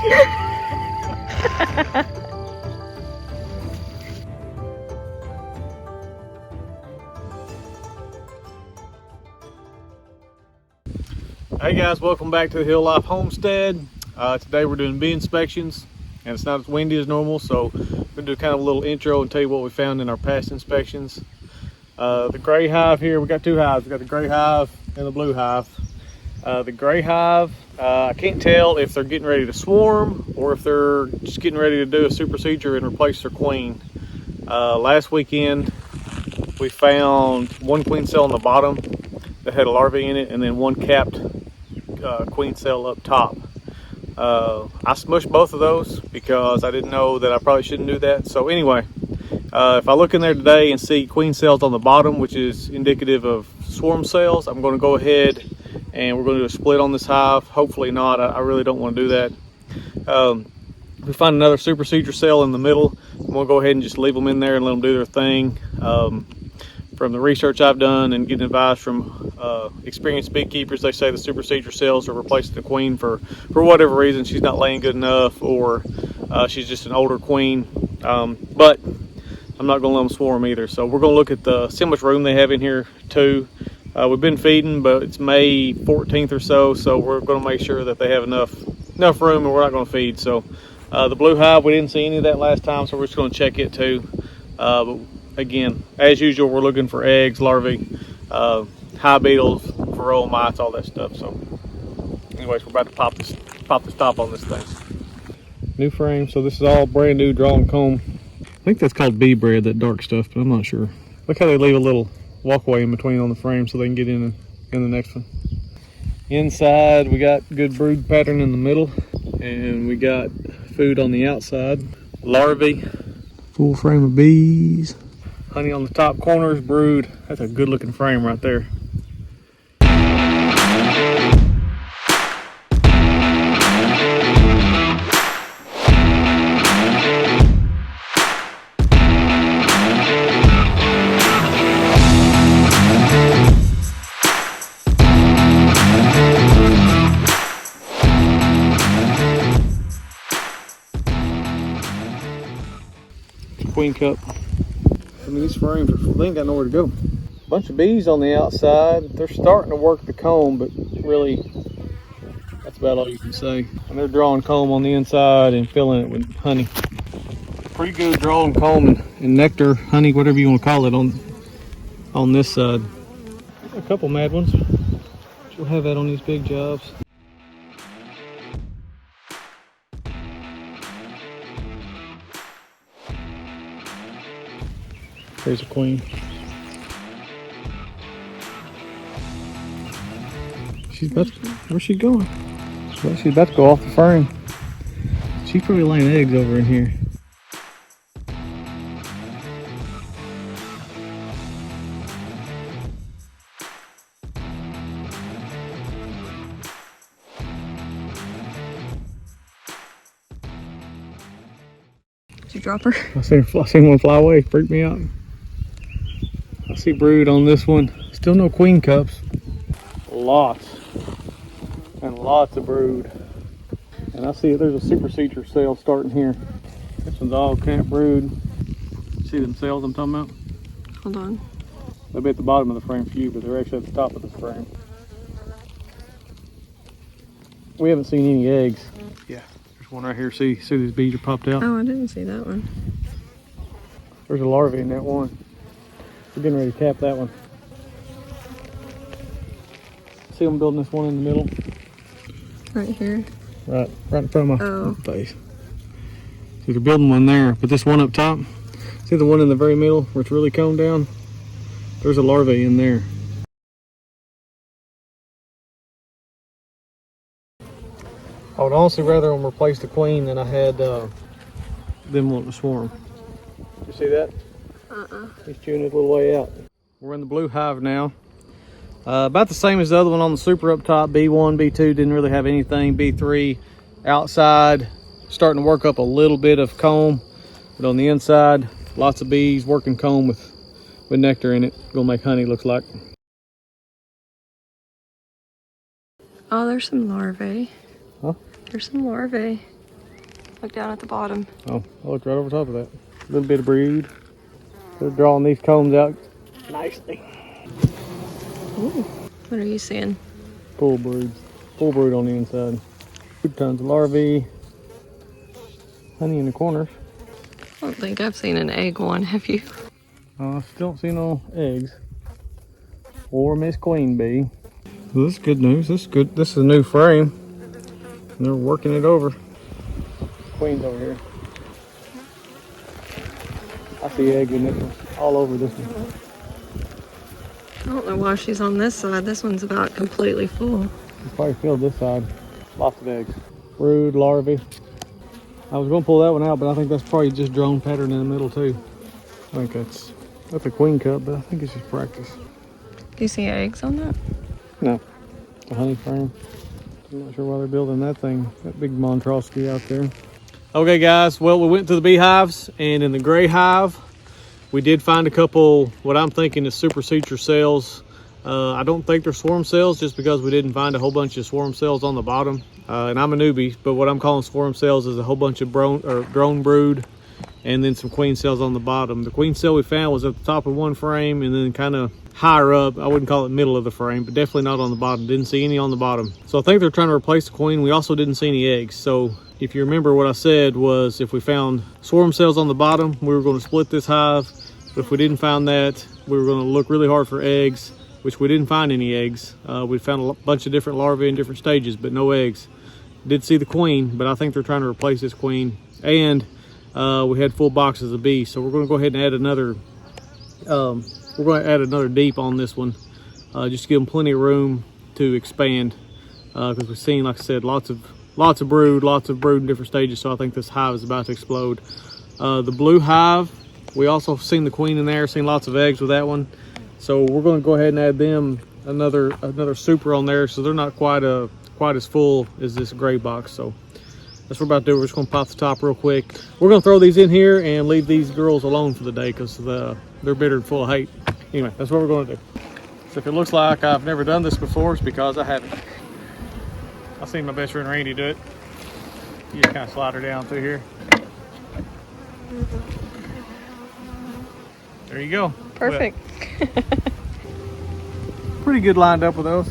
Hey guys, welcome back to the Hill Life Homestead. Today we're doing bee inspections, and it's not as windy as normal, so we're gonna do kind of a little intro and tell you what we found in our past inspections. The gray hive here, we got two hives. We got the gray hive and the blue hive. The gray hive, I can't tell if they're getting ready to swarm or if they're just getting ready to do a super procedure and replace their queen. Last weekend we found one queen cell on the bottom that had a larvae in it, and then one capped queen cell up top. I smushed both of those because I didn't know that I probably shouldn't do that. So anyway, if I look in there today and see queen cells on the bottom, which is indicative of swarm cells, I'm going to go ahead and we're going to do a split on this hive. Hopefully not. I really don't want to do that. If we find another super procedure cell in the middle, I'm going to go ahead and just leave them in there and let them do their thing. From the research I've done and getting advice from experienced beekeepers, they say the super procedure cells are replacing the queen for whatever reason. She's not laying good enough, or she's just an older queen. But I'm not going to let them swarm either. So we're going to look at see how much room they have in here too. We've been feeding, but it's May 14th or so we're going to make sure that they have enough room, and we're not going to feed. So the blue hive, we didn't see any of that last time, so we're just going to check it too. But again, as usual, we're looking for eggs, larvae, hive beetles, varroa mites, all that stuff. So anyways, we're about to pop the stop on this thing. New frame, so this is all brand new drawn comb. I think that's called bee bread, that dark stuff, but I'm not sure. Look how they leave a little walkway in between on the frame so they can get in the next one. Inside, we got good brood pattern in the middle, and we got food on the outside. Larvae, full frame of bees. Honey on the top corners, brood. That's a good looking frame right there. Queen cup. I mean, these frames they ain't got nowhere to go. Bunch of bees on the outside. They're starting to work the comb, but really that's about all you can say. And they're drawing comb on the inside and filling it with honey. Pretty good drawing comb and nectar, honey, whatever you want to call it on this side. A couple mad ones. You'll have that on these big jobs. There's a queen. Where's she going? Well, she's about to go off the frame. She's probably laying eggs over in here. Did you drop her? I seen one fly away, freaked me out. I see brood on this one. Still no queen cups. Lots and lots of brood. And I see there's a super procedure cell starting here. This one's all camp brood. See them cells I'm talking about? Hold on. They'll be at the bottom of the frame for you, but they're actually at the top of this frame. We haven't seen any eggs. Yeah, there's one right here. See these bees are popped out? Oh, I didn't see that one. There's a larvae in that one. We're getting ready to cap that one. See them building this one in the middle? Right here? Right in front of my face. So they're building one there, but this one up top, see the one in the very middle where it's really combed down? There's a larvae in there. I would honestly rather them replace the queen than I had them wanting to swarm. You see that? He's chewing his little way out. We're in the blue hive now. About the same as the other one on the super up top. B1, B2 didn't really have anything. B3 outside, starting to work up a little bit of comb, but on the inside, lots of bees working comb with nectar in it. Gonna make honey, looks like. Oh, there's some larvae. Huh? There's some larvae. Look down at the bottom. Oh, I looked right over top of that. A little bit of brood. They're drawing these combs out nicely. Ooh. What are you seeing? Full brood. Full brood on the inside. Tons of larvae. Honey in the corners. I don't think I've seen an egg one, have you? I still don't see no eggs. Or Miss Queen Bee. Well, this is good news. This is good. This is a new frame. And they're working it over. Queen's over here. I see eggs in this one. All over this one. I don't know why she's on this side. This one's about completely full. You probably filled this side. Lots of eggs. Brood, larvae. I was going to pull that one out, but I think that's probably just drone pattern in the middle too. I think that's a queen cup, but I think it's just practice. Do you see eggs on that? No, it's a honey frame. I'm not sure why they're building that thing, that big monstrosity out there. Okay guys, well we went to the beehives, and in the gray hive, we did find a couple, what I'm thinking is supersedure cells. I don't think they're swarm cells just because we didn't find a whole bunch of swarm cells on the bottom. And I'm a newbie, but what I'm calling swarm cells is a whole bunch of drone brood and then some queen cells on the bottom. The queen cell we found was at the top of one frame and then kind of higher up. I wouldn't call it middle of the frame, but definitely not on the bottom. Didn't see any on the bottom. So I think they're trying to replace the queen. We also didn't see any eggs. So if you remember, what I said was if we found swarm cells on the bottom, we were going to split this hive. But if we didn't find that, we were going to look really hard for eggs, which we didn't find any eggs. We found a bunch of different larvae in different stages, but no eggs. Did see the queen, but I think they're trying to replace this queen. And we had full boxes of bees, so we're going to go ahead and add another. We're going to add another deep on this one, just to give them plenty of room to expand. Because we've seen, like I said, lots of brood in different stages. So I think this hive is about to explode. The blue hive, we also seen the queen in there. Seen lots of eggs with that one. So we're going to go ahead and add them another super on there, so they're not quite as full as this gray box. So that's what we're about to do. We're just going to pop the top real quick. We're going to throw these in here and leave these girls alone for the day because they're bitter and full of hate. Anyway, that's what we're going to do. So if it looks like I've never done this before, it's because I haven't. I've seen my best friend Randy do it. You just kind of slide her down through here. There you go. Perfect. Well, pretty good lined up with those.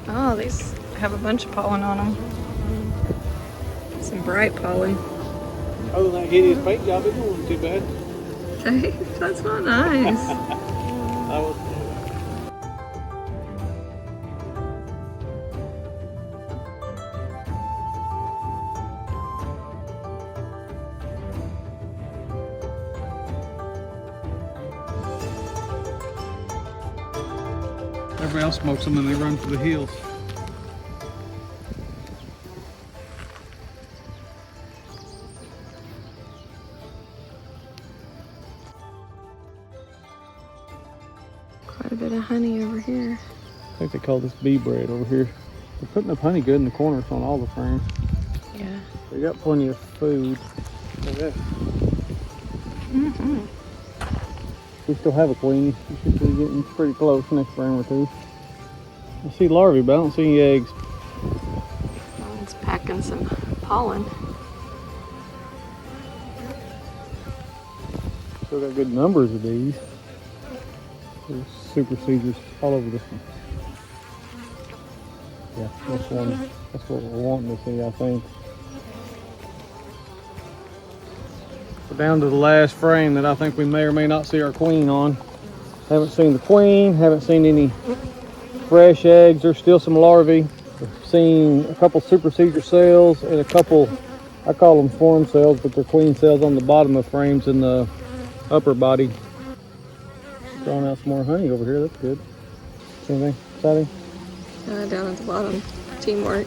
Oh, these have a bunch of pollen on them. Some bright pollen. Other than that hideous paint job, it wasn't too bad. Hey, that's not nice. That was everybody else smokes them and they run for the hills. Quite a bit of honey over here. I think they call this bee bread over here. They're putting up honey good in the corners on all the frames. Yeah. They got plenty of food. Look at that. Mm-hmm. We still have a queen. You should be getting pretty close next frame or two. I see larvae, but I don't see any eggs. It's packing some pollen. Still got good numbers of these. There's superseders all over this one. Yeah, this one. That's what we're wanting to see, I think. We're down to the last frame that I think we may or may not see our queen on. Haven't seen the queen, haven't seen any fresh eggs. There's still some larvae. We've seen a couple supersedure cells and a couple, I call them swarm cells, but they're queen cells on the bottom of frames in the upper body. Drawing out some more honey over here, that's good. Anything exciting? Down at the bottom. Teamwork.